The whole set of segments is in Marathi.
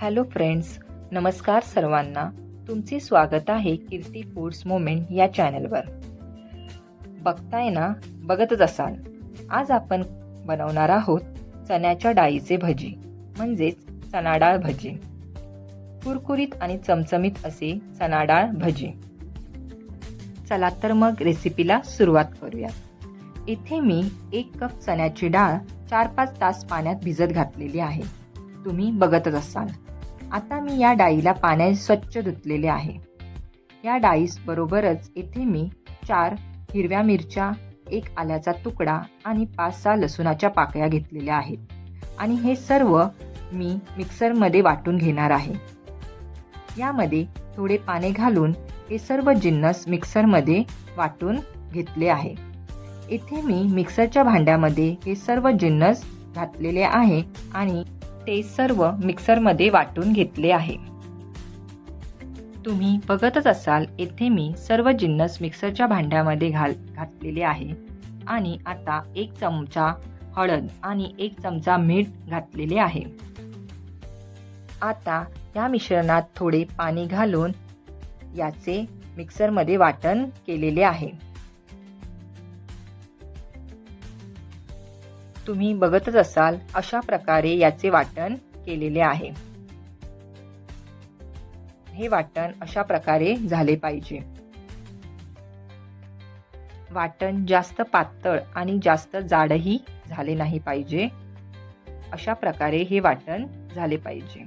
हॅलो फ्रेंड्स, नमस्कार सर्वांना. तुमचे स्वागत आहे कीर्ती फूड्स मोमेंट या चॅनलवर. बघताय ना, बघतच असाल. आज आपण बनवणार आहोत चण्याच्या डाळीचे भजी, म्हणजेच चणा डाळ भजी. कुरकुरीत आणि चमचमीत असे चणा डाळ भजी. चला तर मग रेसिपीला सुरुवात करूया. इथे मी 1 कप चण्याची डाळ 4-5 तास पाण्यात भिजत घातलेली आहे. तुम्ही बघतच असाल. आता मी या डाळीला पाण्याने स्वच्छ धुतलेले आहे. या डाळीस बरोबरच इथे मी 4 हिरव्या मिरच्या, 1 आल्याचा तुकडा आणि 5-6 लसूणाच्या पाकळ्या घेतलेल्या आहेत आणि हे सर्व मी मिक्सरमध्ये वाटून घेणार आहे. यामध्ये थोडे पाणी घालून हे सर्व जिन्नस मिक्सरमध्ये वाटून घेतले आहे. इथे मी मिक्सरच्या भांड्यामध्ये हे सर्व जिन्नस घातलेले आहे आणि ते सर्व मिक्सरमध्ये वाटून घेतले आहे. तुम्ही बघतच असाल, येथे मी सर्व जिन्नस मिक्सरच्या भांड्यामध्ये घातलेले आहे आणि आता 1 चमचा हळद आणि 1 चमचा मीठ घातलेले आहे. आता या मिश्रणात थोडे पाणी घालून याचे मिक्सरमध्ये वाटण केलेले आहे. तुम्ही बघतच असाल, अशा प्रकारे याचे वाटण केलेले आहे. हे वाटण अशा प्रकारे झाले पाहिजे. वाटण जास्त पातळ आणि जास्त जाडही झाले नाही पाहिजे. अशा प्रकारे हे वाटण झाले पाहिजे.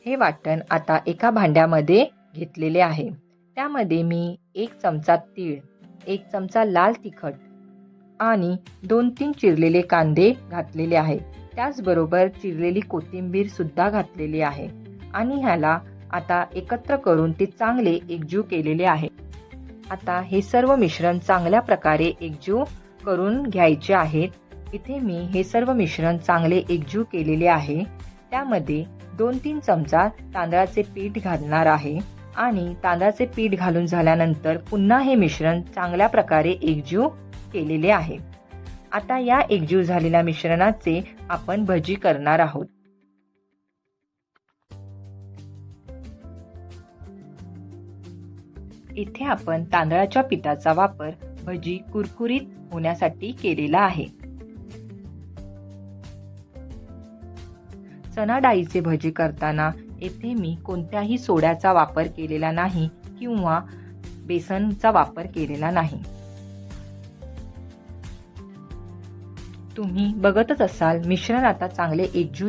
हे वाटण आता एका भांड्यामध्ये घेतलेले आहे. त्यामध्ये मी 1 चमचा तीळ, 1 चमचा लाल तिखट आणि 2-3 चिरलेले कांदे घातलेले आहे. त्याचबरोबर चिरलेली कोथिंबीर सुद्धा घातलेली आहे आणि ह्याला आता एकत्र करून ते चांगले एकजीव केलेले आहे. आता हे सर्व मिश्रण चांगल्या प्रकारे एकजीव करून घ्यायचे आहेत. इथे मी हे सर्व मिश्रण चांगले एकजीव केलेले आहे. त्यामध्ये 2-3 चमचा तांदळाचे पीठ घालणार आहे आणि तांदळाचे पीठ घालून झाल्यानंतर पुन्हा हे मिश्रण चांगल्या प्रकारे एकजीव केलेले आहे. आता या एकजीव झालेल्या मिश्रणाचे आपण भजी करणार आहोत. इथे आपण तांदळाच्या पिठाचा वापर भजी कुरकुरीत होण्यासाठी केलेला आहे. चणा डाळीचे भजी करताना येथे मी कोणत्याही सोड्याचा वापर केलेला नाही किंवा बेसनचा वापर केलेला नाही. तुम्ही बघतच असाल, मिश्रण आता चांगले एकजीव